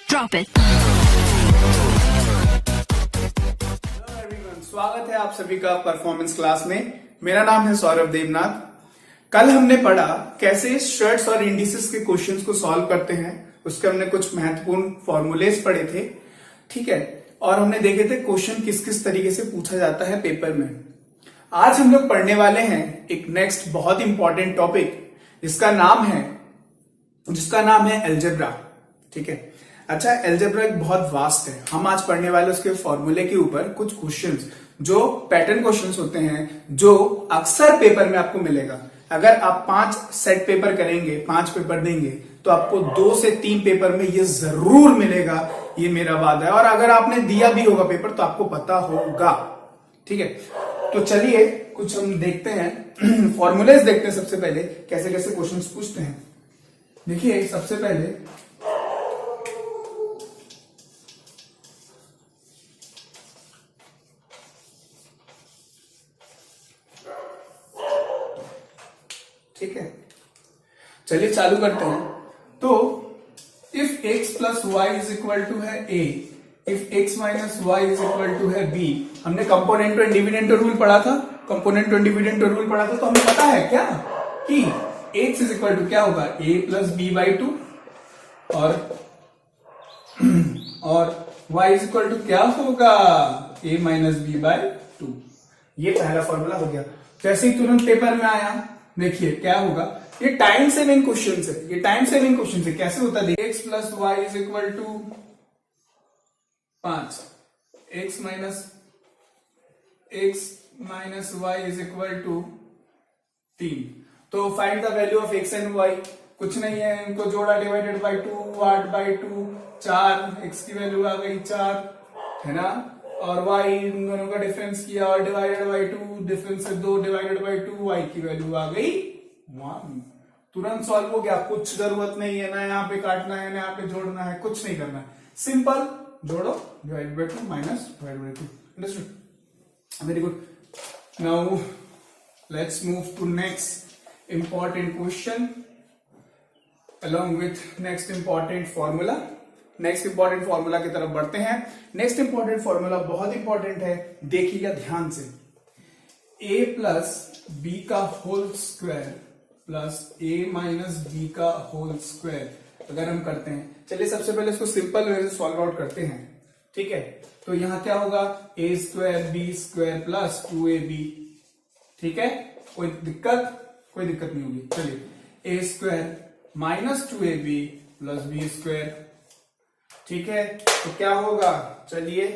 Drop it. Hello everyone, स्वागत है आप सभी का परफॉर्मेंस क्लास में। मेरा नाम है सौरभ देवनाथ। कल हमने पढ़ा कैसे शर्ट्स और इंडिसेस के क्वेश्चंस को सॉल्व करते हैं। उसके हमने कुछ महत्वपूर्ण फॉर्मूलेस पढ़े थे, ठीक है, और हमने देखे थे क्वेश्चन किस किस तरीके से पूछा जाता है पेपर में। आज हम लोग पढ़ने वाले हैं एक नेक्स्ट बहुत इंपॉर्टेंट टॉपिक जिसका नाम है अलजेब्रा, ठीक है। अच्छा, अलजेब्रा एक बहुत वास्ट है। हम आज पढ़ने वाले उसके फॉर्मूले के ऊपर कुछ क्वेश्चंस जो पैटर्न क्वेश्चंस होते हैं, जो अक्सर पेपर में आपको मिलेगा। अगर आप 5 सेट पेपर करेंगे, 5 पेपर देंगे, तो आपको 2 से 3 पेपर में ये जरूर मिलेगा, ये मेरा वादा है। और अगर आपने दिया भी होगा पेपर तो आपको पता होगा, ठीक है। तो चलिए कुछ हम देखते हैं, फॉर्मूलेस देखते हैं। सबसे पहले कैसे कैसे क्वेश्चंस पूछते हैं। देखिए, सबसे पहले ठीक है, चलिए चालू करते हैं। तो if x plus Y is equal to है a, if x minus Y is equal to है b। हमने कंपोनेंट एंड डिविडेंड रूल पढ़ा था, कंपोनेंट एंड डिविडेंड रूल पढ़ा था। तो हमें पता है क्या कि x इज इक्वल टू क्या होगा, a प्लस b बाई 2, और y इज इक्वल टू क्या होगा, a माइनस b बाई 2। ये पहला फॉर्मूला हो गया। जैसे ही तुरंत पेपर में आया, देखिए क्या होगा। ये टाइम सेविंग क्वेश्चन है, ये टाइम सेविंग क्वेश्चन है। कैसे होता है, x plus Y is equal to 5, x minus Y is equal to 3। तो find the value of x and y। कुछ नहीं है, इनको जोड़ा, डिवाइडेड बाई 2, 8 बाई 2, 4, x की वैल्यू आ गई 4, है ना। और y, इन दोनों का डिफरेंस किया और डिवाइडेड बाई 2, डिफरेंस से 2 डिवाइडेड बाई 2, y की वैल्यू आ गई 1। तुरंत सॉल्व हो गया। कुछ जरूरत नहीं है ना यहाँ पे काटना है, ना यहाँ पे जोड़ना है, कुछ नहीं करना है। सिंपल जोड़ो, divide by 2 minus divide by 2। Understood? Very good. Now let's move to next important question along with next important formula. Next important formula की तरफ बढ़ते हैं। नेक्स्ट इंपॉर्टेंट फॉर्मूला बहुत इंपॉर्टेंट है, देखिएगा ध्यान से। a प्लस बी का whole square plus a minus B का होल स्क्वायर अगर हम करते हैं, चलिए सबसे पहले इसको सिंपल वे से सॉल्व आउट करते हैं, ठीक है। तो यहां क्या होगा, a square B square plus 2ab, ठीक है। कोई दिक्कत नहीं होगी। चलिए, a square minus 2ab plus B square, ठीक है। तो क्या होगा, चलिए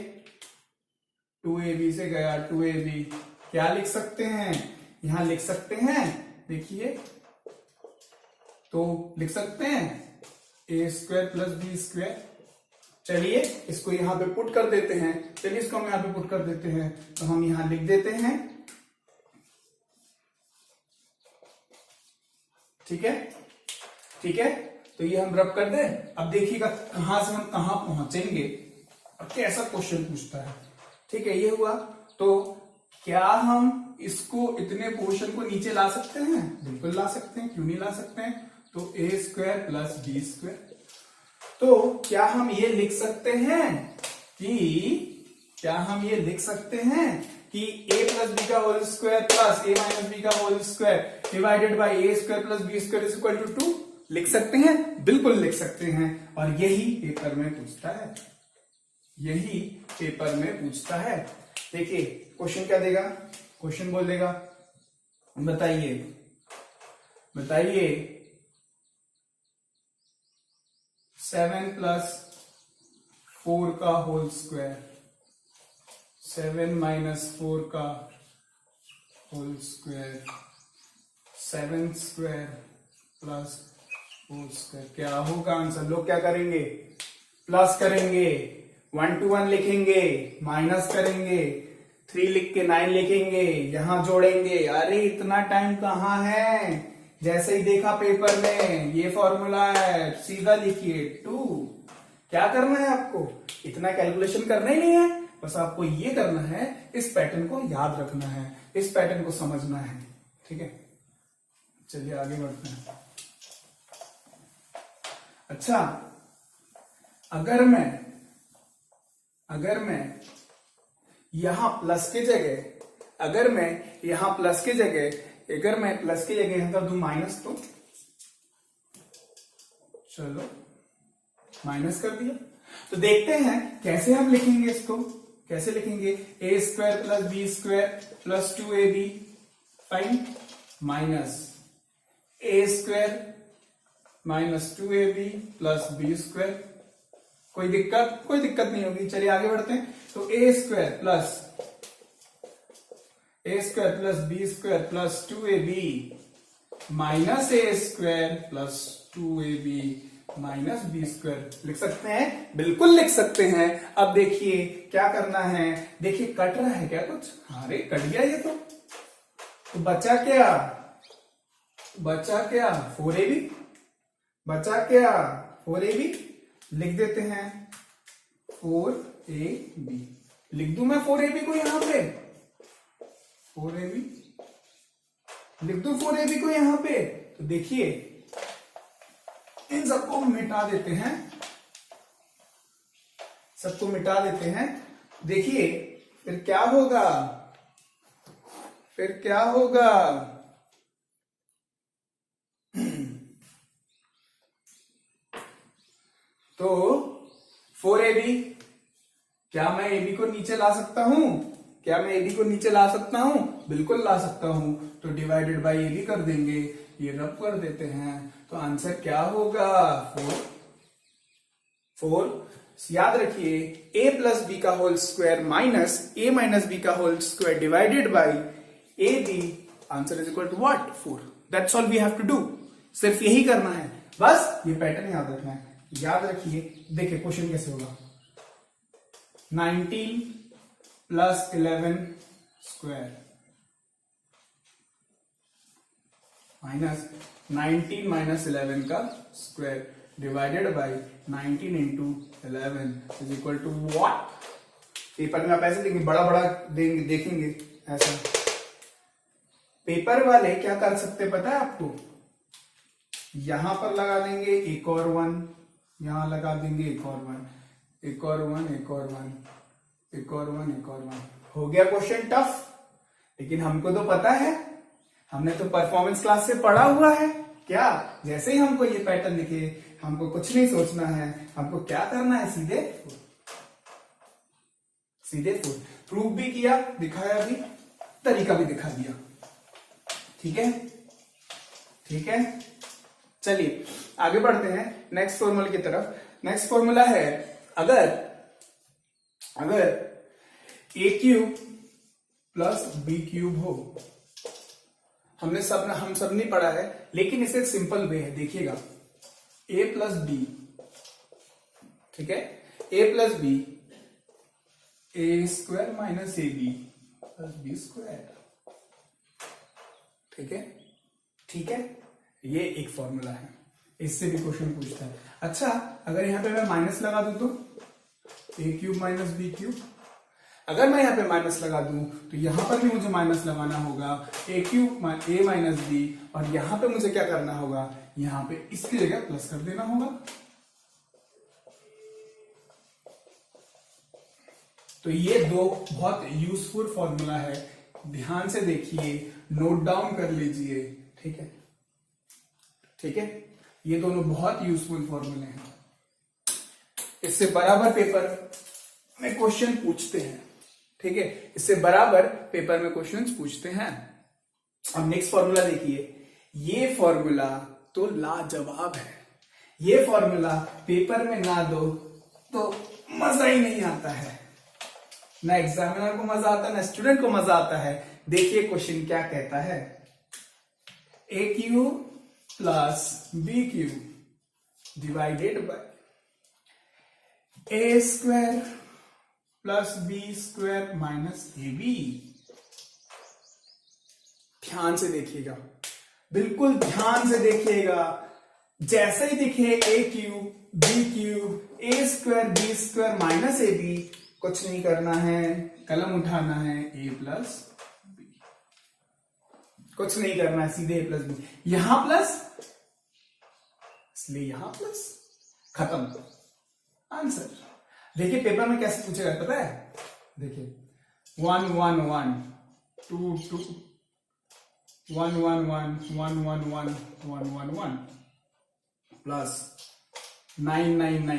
2ab से गया 2ab, क्या लिख सकते हैं, यहां लिख सकते हैं, देखिए तो लिख सकते हैं a square plus B square. चलिए इसको यहां पे पुट कर देते हैं। चलिए इसको हम यहां पे पुट कर देते हैं, तो हम यहां लिख देते हैं, ठीक है, ठीक है। तो ये हम रब कर दें। अब देखिएगा कहां से हम कहां पहुंचेंगे और कैसा क्वेश्चन पूछता है, ठीक है। ये हुआ। तो क्या हम इसको, इतने पोर्शन को नीचे ला सकते हैं? बिल्कुल ला सकते हैं, क्यों नहीं ला सकते हैं। तो a square plus B square. तो क्या हम ये लिख सकते हैं कि a प्लस बी का whole square plus a minus B का whole square divided by a square plus B square is equal to 2? लिख सकते हैं, बिल्कुल लिख सकते हैं। और यही पेपर में पूछता है, देखिए क्वेश्चन क्या देगा। क्वेश्चन बोल देगा, बताइए 7 प्लस 4 का होल स्क्वायर, 7 माइनस 4 का whole square, 7 square plus 4 square, क्या होगा आंसर। लोग क्या करेंगे, प्लस करेंगे, 1 to 1 लिखेंगे, माइनस करेंगे, 3 लिख के 9 लिखेंगे, यहां जोड़ेंगे। अरे इतना टाइम कहां है, जैसे ही देखा पेपर में ये फॉर्मूला है, सीधा लिखिए 2। क्या करना है आपको, इतना कैलकुलेशन करना ही नहीं है, बस आपको ये करना है, इस पैटर्न को याद रखना है, इस पैटर्न को समझना है, ठीक है। चलिए आगे बढ़ते हैं। अच्छा, अगर मैं यहां प्लस के जगह अगर मैं प्लस के जगह यहां कर दूं माइनस, तो चलो माइनस कर दिया। तो देखते हैं कैसे हम लिखेंगे इसको। कैसे लिखेंगे? A square plus B square plus 2ab fine, minus a square minus 2ab plus B square. कोई दिक्कत नहीं होगी। चलिए आगे बढ़ते हैं। तो a square plus B square plus 2ab minus a square plus 2ab minus b square लिख सकते हैं, बिल्कुल लिख सकते हैं। अब देखिए क्या करना है। देखिए कट रहा है क्या कुछ? अरे कट गया ये तो बचा क्या 4ab, बचा क्या 4ab, लिख देते हैं 4ab। लिख दूं मैं 4ab को यहां पे, 4ab लिख दूं 4ab को यहां पे। तो देखिए इन सबको मिटा देते हैं, देखिए फिर क्या होगा, तो 4ab, क्या मैं ab को नीचे ला सकता हूं? बिल्कुल ला सकता हूं। तो डिवाइडेड बाई ab कर देंगे, ये रब कर देते हैं। तो आंसर क्या होगा? 4। याद रखिए a प्लस बी का whole square minus a minus B का whole square divided by ab, answer is equal to what? 4। That's all we have to do. सिर्फ यही करना है, बस ये पैटर्न याद रखना है। याद रखिए, देखिए क्वेश्चन कैसे होगा। 19 प्लस 11 स्क्वायर माइनस 19 माइनस 11 का square divided by 19 into 11 is equal to what? Paper में आप ऐसे देंगे, बड़ा देंगे, देखेंगे ऐसा। पेपर वाले क्या कर सकते पता है आपको? यहां पर लगा देंगे एक और 1, यहां लगा देंगे एक और 1, एक और 1, एक और 1, एक और 1, एक और 1। हो गया क्वेश्चन टफ, लेकिन हमको तो पता है, हमने तो परफॉर्मेंस क्लास से पढ़ा हुआ है। क्या जैसे ही हमको ये पैटर्न दिखे, हमको कुछ नहीं सोचना है, हमको क्या करना है, सीधे 4। प्रूव भी किया, दिखाया भी, तरीका भी दिखा दिया। ठीक है, चलिए आगे बढ़ते हैं नेक्स्ट फॉर्मूला की तरफ। नेक्स्ट फॉर्मूला है, अगर a cube plus B cube हो। हम सब नहीं पढ़ा है, लेकिन इसे सिंपल वे है, देखिएगा। a प्लस बी, ठीक है, a plus B, A square minus A B plus B square. ठीक है, ये एक फॉर्मूला है, इससे भी क्वेश्चन पूछता है। अच्छा, अगर यहां पे मैं माइनस लगा दूं तो a cube minus B cube. अगर मैं यहां पे माइनस लगा दूं तो यहां पर भी मुझे माइनस लगाना होगा, ए क्यूब ए माइनस बी, और यहां पे मुझे क्या करना होगा, यहां पे इसकी जगह प्लस कर देना होगा। तो ये दो बहुत यूजफुल फॉर्मूला है, ध्यान से देखिए, नोट डाउन कर लीजिए। ठीक है, ये दोनों बहुत यूजफुल फॉर्मूले हैं, इससे बराबर पेपर में क्वेश्चन पूछते हैं। ठीक है, इससे बराबर पेपर में क्वेश्चंस पूछते हैं। अब नेक्स्ट फॉर्मूला देखिए, ये फॉर्मूला तो लाजवाब है। ये फॉर्मूला पेपर में ना दो तो मजा ही नहीं आता है, ना एग्जामिनर को मजा आता है, ना स्टूडेंट को मजा आता है। देखिए क्वेश्चन क्या कहता है, a cube plus B cube divided by a square plus B square minus A b. ध्यान से देखिएगा, बिल्कुल ध्यान से देखिएगा। जैसे ही दिखे a cube b cube a square B square minus A b, कुछ नहीं करना है, कलम उठाना है, ए प्लस बी। कुछ नहीं करना है, सीधे ए प्लस बी। यहां प्लस, इसलिए यहां प्लस, खत्म। आंसर। देखिए पेपर में कैसे पूछेगा पता है, देखिए 1 1 1 2 2 1 1 1 1 1 1 1 1 1 plus 9 9 9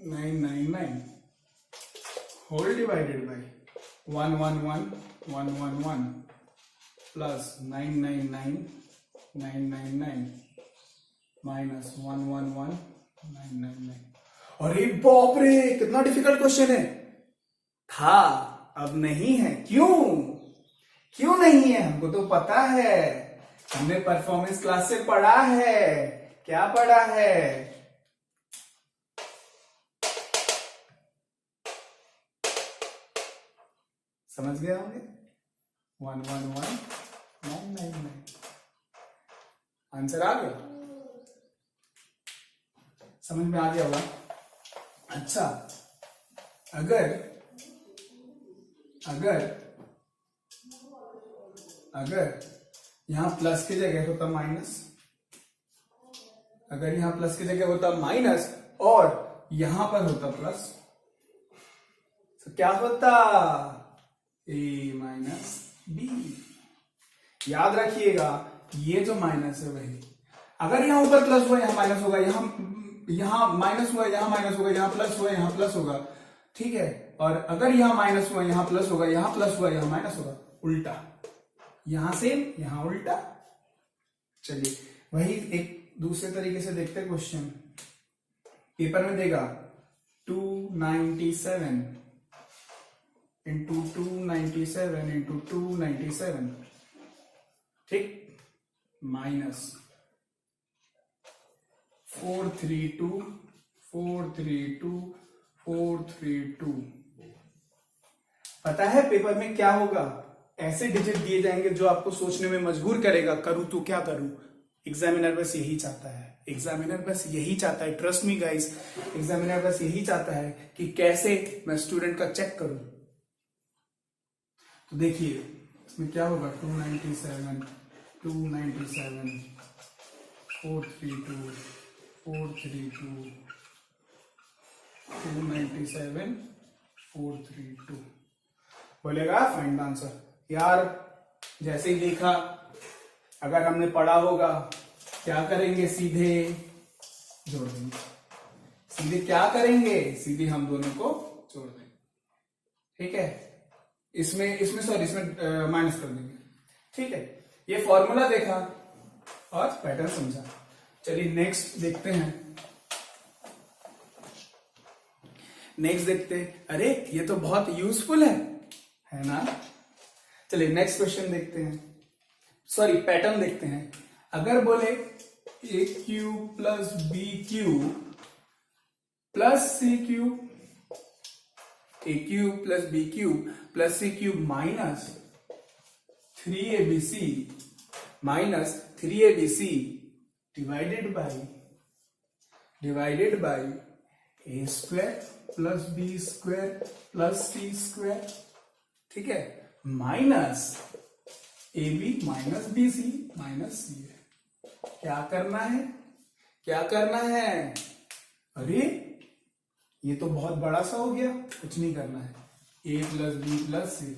9 9 9 whole divided by 1 1 1 1 1 1 plus 9 9 9 9 9 9 minus 1 1 1 9 9 9। अरे बाप रे, कितना डिफिकल्ट क्वेश्चन है। था, अब नहीं है। क्यों नहीं है? हमको तो पता है, हमने परफॉर्मेंस क्लास से पढ़ा है। क्या पढ़ा है? समझ गए होंगे। 1 1 1 9 9 9 आंसर आ गया, समझ में आ गया होगा। अच्छा, अगर यहां प्लस की जगह होता माइनस, अगर यहां प्लस की जगह होता माइनस और यहां पर होता प्लस, तो क्या होता? ए माइनस बी। याद रखिएगा, ये जो माइनस है वही, अगर यहां ऊपर प्लस हुआ यहां माइनस होगा, यहां माइनस हुआ यहां माइनस होगा, यहां प्लस हुआ यहां प्लस होगा, ठीक है। और अगर यहां माइनस हुआ यहां प्लस होगा, यहां प्लस हुआ यहां माइनस होगा, उल्टा। यहां सेम यहां उल्टा। चलिए वही एक दूसरे तरीके से देखते हैं क्वेश्चन। पेपर में देगा 297 इंटू 297 इंटू 297, ठीक, माइनस 432 432 432। पता है पेपर में क्या होगा? ऐसे डिजिट दिए जाएंगे जो आपको सोचने में मजबूर करेगा, करूं तो क्या करूं। एग्जामिनर बस यही चाहता है, एग्जामिनर बस यही चाहता है, ट्रस्ट मी गाइस, एग्जामिनर बस यही चाहता है कि कैसे मैं स्टूडेंट का चेक करूं। तो देखिए इसमें क्या होगा, 297 297 432 432 297 432। बोलेगा फाइंड द आंसर। यार जैसे ही देखा, अगर हमने पढ़ा होगा, क्या करेंगे, सीधे जोड़ देंगे। सीधे क्या करेंगे, सीधे हम दोनों को जोड़ देंगे, ठीक है। इसमें माइनस कर देंगे, ठीक है। ये फॉर्मूला देखा और पैटर्न समझा। चलिए नेक्स्ट देखते हैं। नेक्स्ट देखते हैं। अरे ये तो बहुत यूजफुल है ना। चलिए नेक्स्ट क्वेश्चन देखते हैं, सॉरी पैटर्न देखते हैं। अगर बोले a cube plus B cube plus c cube, a cube plus B cube plus c cube minus 3abc minus 3abc divided by a square plus B square plus c square, ठीक है, minus ए b minus b c minus c है। क्या करना है? अरे ये तो बहुत बड़ा सा हो गया, कुछ नहीं करना है। A plus b plus c,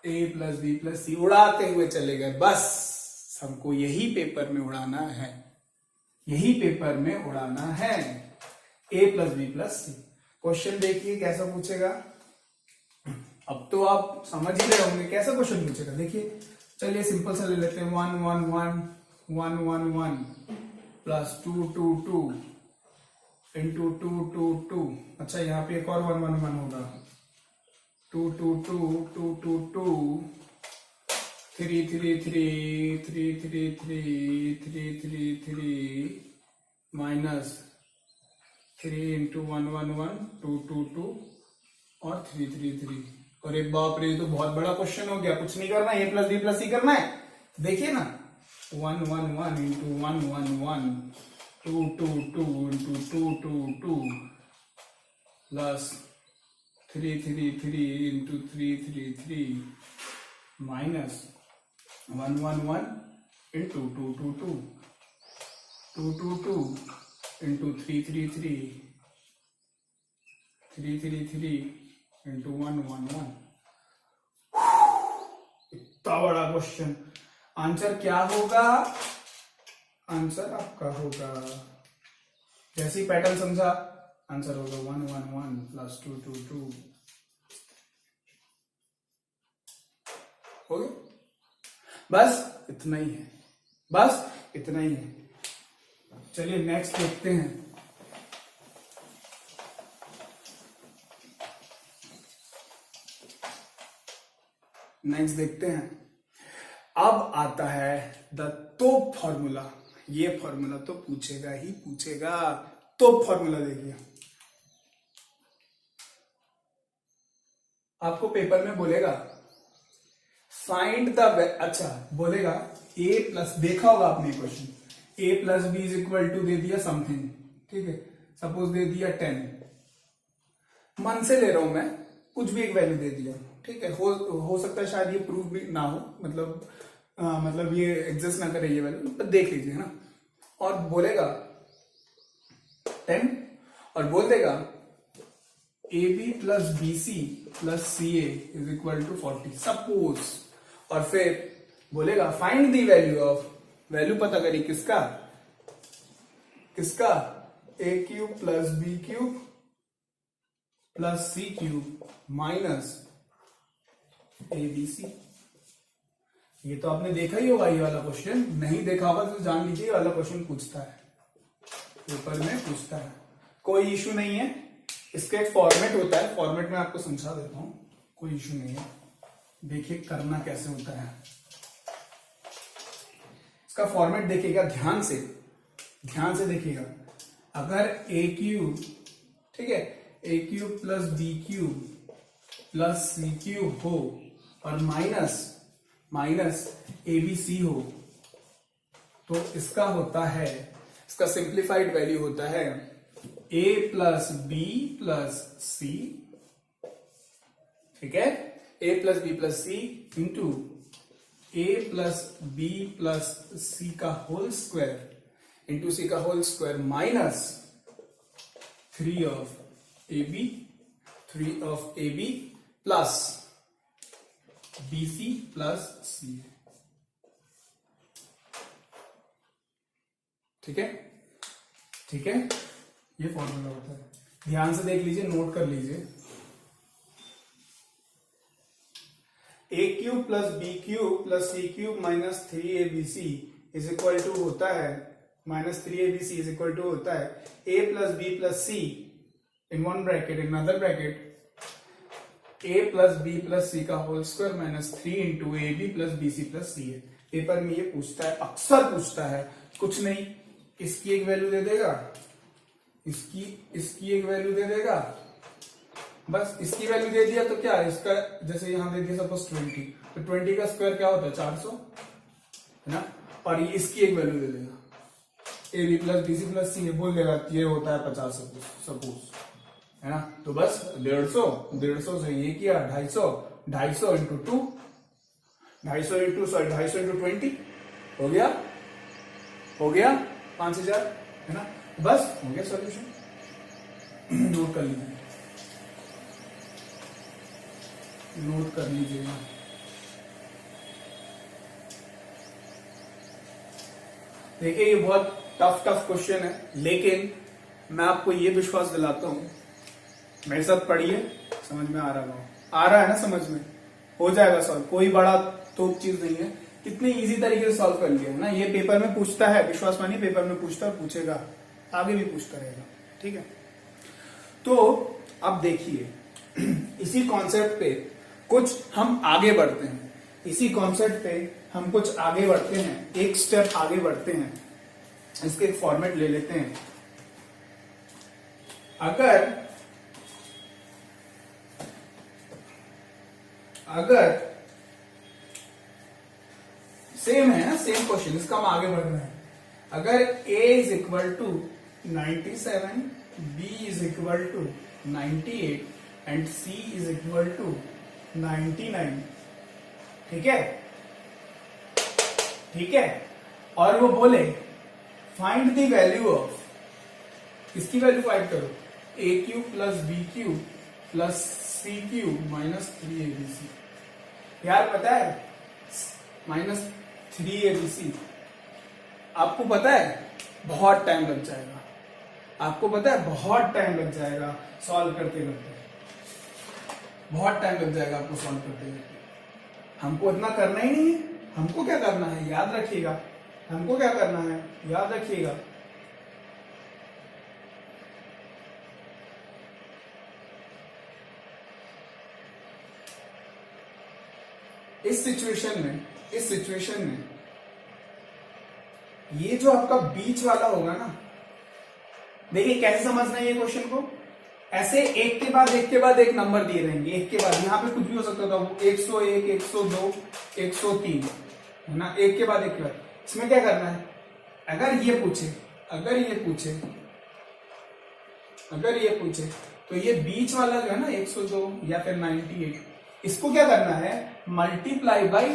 A plus b plus सी उड़ाते हुए चले गए। बस हमको यही पेपर में उड़ाना है, यही पेपर में उड़ाना है। A plus b plus C. Question देखिए कैसा पूछेगा। अब तो आप समझ ही रहे होंगे कैसा क्वेश्चन पूछेगा। देखिए चलिए सिंपल सा ले लेते हैं। 1 1 1 1 1 1 प्लस 2 2 2 इंटू 2 2 2। अच्छा यहाँ पे एक और 1 1 1 होगा। 2 2 2 2 2 2 3 3 3 3 3 3 3 3 3 माइनस 3 इंटू 1 1 1 2 2 2 और 3 3 3। अरे बाप रे, तो बहुत बड़ा क्वेश्चन हो गया। कुछ नहीं करना, ए प्लस बी प्लस सी करना है। देखिए ना, 1 1 1 into 1 1 1 2 2 2 into 2 2 2 plus 3 3 3 into 3 3 3 minus 1 1 1 into 2 2 2 2 2 2 into 3 3 3 3 3 3 into 1 1 1। इतना बड़ा क्वेश्चन, आंसर क्या होगा? आंसर आपका होगा, जैसे ही पैटर्न समझा, आंसर होगा 1 1 1 प्लस 2 2 2। हो गया? बस इतना ही है, बस इतना ही है। चलिए नेक्स्ट देखते हैं। नेक्स्ट देखते हैं। अब आता है द तोप फॉर्मूला। ये फॉर्मूला तो पूछेगा ही पूछेगा। तोप फॉर्मूला देखिए, आपको पेपर में बोलेगा फाइंड द, अच्छा बोलेगा a प्लस, देखा होगा आपने question, a plus b is equal to दे दिया समथिंग, ठीक है, सपोज दे दिया 10, मन से ले रहा हूं मैं, कुछ भी एक वैल्यू दे दिया, ठीक है, हो सकता है शायद ये प्रूफ भी ना हो, मतलब ये एग्जिस्ट ना करे ये वैल्यू, पर देख लीजिए, है ना। और बोलेगा 10 और बोल देगा a B plus b c plus c a is equal to 40 suppose, और फिर बोलेगा find the value of, value पता करी किसका, किसका, a cube plus B cube plus c cube minus A b c. ये तो आपने देखा ही होगा ये वाला क्वेश्चन, नहीं देखा होगा तो जान लीजिए ये वाला क्वेश्चन पूछता है, पेपर में पूछता है, कोई इशू नहीं है। इसका एक फॉर्मेट होता है, फॉर्मेट में आपको समझा देता हूं, कोई इशू नहीं है। देखिए करना कैसे होता है, इसका फॉर्मेट देखिएगा ध्यान से, ध्यान से देखिएगा। अगर ए क्यूब, ठीक है, a cube plus B cube plus c cube हो और माइनस ए बी सी हो, तो इसका होता है, इसका सिंप्लीफाइड वैल्यू होता है a plus b plus c, ठीक है, a plus b plus c into a plus b plus c का होल स्क्वायर इंटू सी का whole square minus 3 of a B plus b c plus c, ठीक है, ठीक है, ये formula होता है, ध्यान से देख लीजिए, नोट कर लीजिए। A cube plus B cube plus c cube minus 3abc is equal to होता है, minus 3abc is equal to होता है a plus b plus c in one bracket, in other bracket a plus b plus c का whole square minus 3 into a B plus b c plus c है। Paper में ये पूछता है, अक्सर पूछता है, कुछ नहीं, इसकी एक वैल्यू दे देगा, इसकी एक वैल्यू दे देगा, बस इसकी वैल्यू दे दिया तो क्या, इसका जैसे यहां दे दिया सपोज 20, तो 20 का स्क्वायर क्या होता है 400, है ना, और ये इसकी एक वैल्यू दे देगा, a B plus b c plus c, बोल देगा ये होता है 50 सपोज, है ना, तो बस 150 से ये किया 250 इंटू 2, 250 इंटू 20 हो गया 5000, है ना, बस हो गया सॉल्यूशन। नोट कर लीजिए, नोट कर लीजिएगा। देखिए ये बहुत टफ क्वेश्चन है, लेकिन मैं आपको ये विश्वास दिलाता हूं, मेरे साथ पढ़िए, समझ में आ रहा है ना, समझ में हो जाएगा सॉल्व, कोई बड़ा तो चीज नहीं है, कितनी इजी तरीके से सॉल्व कर लिया है ना। ये पेपर में पूछता है, विश्वास मानिए, पेपर में पूछता है, पूछेगा, आगे भी पूछता रहेगा, ठीक है। तो अब देखिए इसी कॉन्सेप्ट पे कुछ हम आगे बढ़ते हैं, इसी कॉन्सेप्ट पे हम कुछ आगे बढ़ते हैं, एक स्टेप आगे बढ़ते हैं। इसके एक फॉर्मेट ले लेते हैं। अगर सेम है ना, सेम क्वेश्चन, इसका हम आगे बढ़ रहे हैं। अगर a is equal to 97, b is equal to 98 and c is equal to 99, ठीक है, ठीक है, और वो बोले फाइंड द वैल्यू ऑफ, किसकी वैल्यू फाइंड करो, a cube plus b cube plus c cube minus 3abc। यार पता है माइनस 3abc, आपको पता है बहुत टाइम लग जाएगा, आपको पता है बहुत टाइम लग जाएगा सॉल्व करते करते, बहुत टाइम लग जाएगा आपको सॉल्व करते करते। हमको इतना करना ही नहीं है, हमको क्या करना है याद रखिएगा, हमको क्या करना है याद रखिएगा, इस सिचुएशन में ये जो आपका बीच वाला होगा ना, देखिए कैसे समझना है ये क्वेश्चन को, ऐसे एक के बाद एक नंबर दिए रहेंगे, एक के बाद, यहां पे कुछ भी हो सकता था, 101, 102, 103 है ना, एक के बाद इसमें क्या करना है, अगर ये पूछे तो ये बीच वाला जो है ना 102 या फिर 98, इसको क्या करना है, multiply by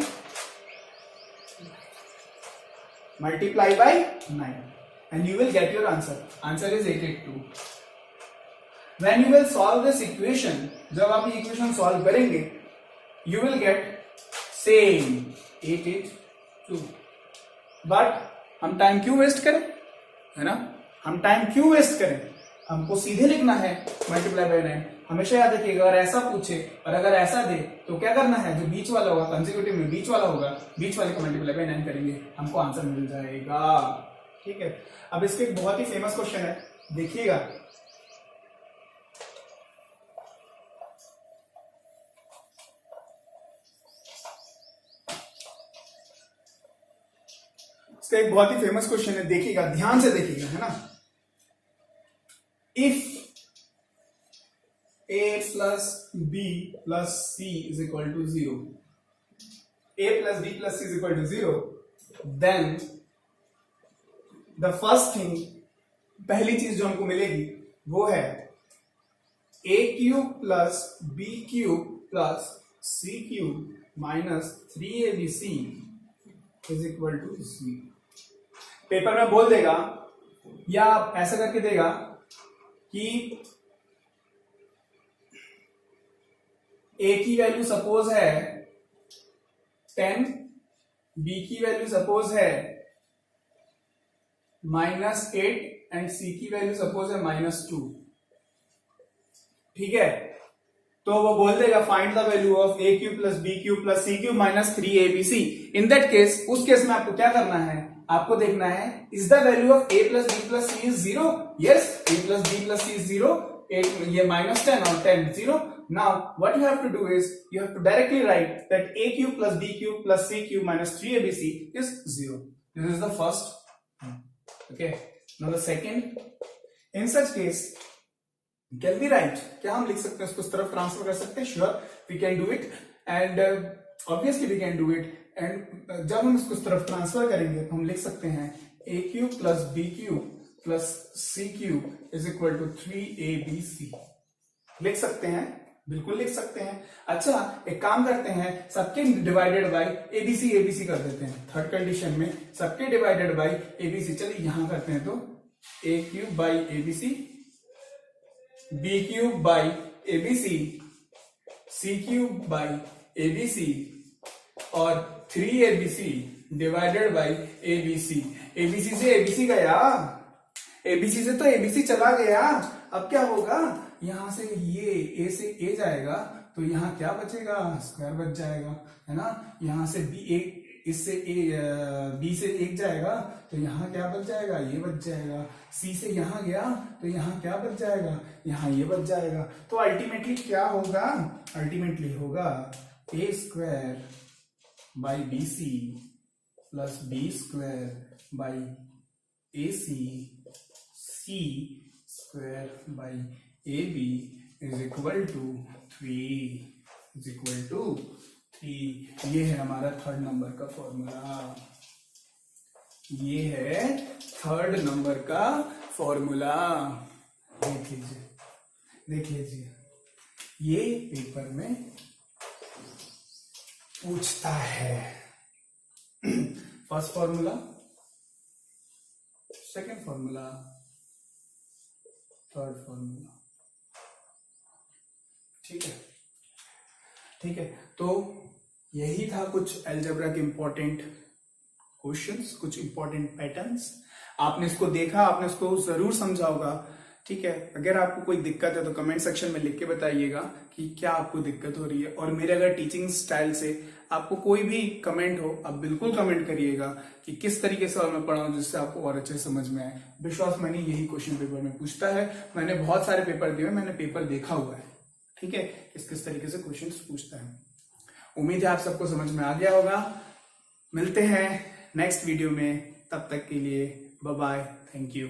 9 and you will get your answer is 882। when you will solve this equation, जब आप ये इक्वेशन सॉल्व करेंगे you will get same 882। But हम टाइम क्यों वेस्ट करें, है ना, हम टाइम क्यों वेस्ट करें, हमको सीधे लिखना है मल्टीप्लाई बाय 9। हमेशा याद रखिएगा अगर ऐसा पूछे और अगर ऐसा दे तो क्या करना है, जो बीच वाला होगा कंसेक्यूटिव में बीच वाला होगा, बीच वाले को मल्टीप्लाई बाय 9 करेंगे, हमको आंसर मिल जाएगा। ठीक है, अब इसके एक बहुत ही फेमस क्वेश्चन है, देखिएगा, इसका एक बहुत ही फेमस क्वेश्चन है, देखिएगा ध्यान से देखिएगा, है ना, if a plus b plus c is equal to 0, a plus b plus c is equal to 0, then the first thing, पहली चीज जो हमको मिलेगी वो है a cube plus b cube plus c cube minus 3abc is equal to 0। Paper में बोल देगा या ऐसा करके देगा कि a की वैल्यू सपोज है 10, b की वैल्यू सपोज है -8 एंड c की वैल्यू सपोज है -2। ठीक है, तो वो बोल देगा find the value of a cube plus b cube plus c cube minus 3abc। In that case, उस केस में आपको क्या करना है, आपको देखना है is the value of a plus b plus c is 0, yes, a plus b plus c is 0, ये -10 और 10 0। Now what you have to do is you have to directly write that a cube plus b cube plus c cube minus 3abc is 0. This is the first. Okay. Now the second. In such case, can we write? क्या हम लिख सकते हैं, उसको इस तरफ transfer कर सकते हैं? Sure, we can do it, and obviously we can do it. And जब हम इसको इस तरफ ट्रांसफर करेंगे तो हम लिख सकते हैं a cube plus b cube plus c cube is equal to 3abc। लिख सकते हैं, बिल्कुल लिख सकते हैं। अच्छा, एक काम करते हैं, सबके डिवाइडेड बाय एबीसी एबीसी कर देते हैं। थर्ड कंडीशन में सबके डिवाइडेड बाय एबीसी, चलिए यहां करते हैं, तो a cube by ABC, b cube by ABC, c cube by ABC और 3abc divided by ABC. ABC से एबीसी गया, एबीसी से तो एबीसी चला गया, अब क्या होगा, यहां से ये ए से ए जाएगा तो यहां क्या बचेगा, स्क्वायर बच जाएगा, है ना, यहां से बी एक, इससे ए बी से एक जाएगा तो यहां क्या बच जाएगा, ये बच जाएगा, सी से यहां गया तो यहां क्या बच जाएगा, यहां ये बच जाएगा। तो अल्टीमेटली क्या होगा, अल्टीमेटली होगा a square by b c plus B square by a c, c square by a b is equal to 3, is equal to 3। ये है हमारा थर्ड नंबर का फॉर्मूला, ये है थर्ड नंबर का फॉर्मूला। देख लीजिए, देख लीजिए, ये पेपर में पूछता है। First formula second formula, third formula. ठीक है, ठीक है। तो यही था कुछ अलजेब्रा के इंपॉर्टेंट क्वेश्चंस, कुछ इंपॉर्टेंट पैटर्न्स। आपने इसको देखा, आपने इसको जरूर समझा होगा। ठीक है, अगर आपको कोई दिक्कत है तो कमेंट सेक्शन में लिख के बताइएगा कि क्या आपको दिक्कत हो रही है। और मेरे अगर टीचिंग स्टाइल से आपको कोई भी कमेंट हो, आप बिल्कुल कमेंट करिएगा कि किस तरीके से और मैं पढ़ाऊं जिससे आपको और अच्छे समझ में आए। विश्वास मैंने यही क्वेश्चन पेपर में पूछता है, मैंने बहुत सारे पेपर दिए, मैंने पेपर देखा हुआ है। ठीक है, किस तरीके से क्वेश्चन पूछता है। उम्मीद है आप सबको समझ में आ गया होगा। मिलते हैं नेक्स्ट वीडियो में, तब तक के लिए बाय बाय, थैंक यू।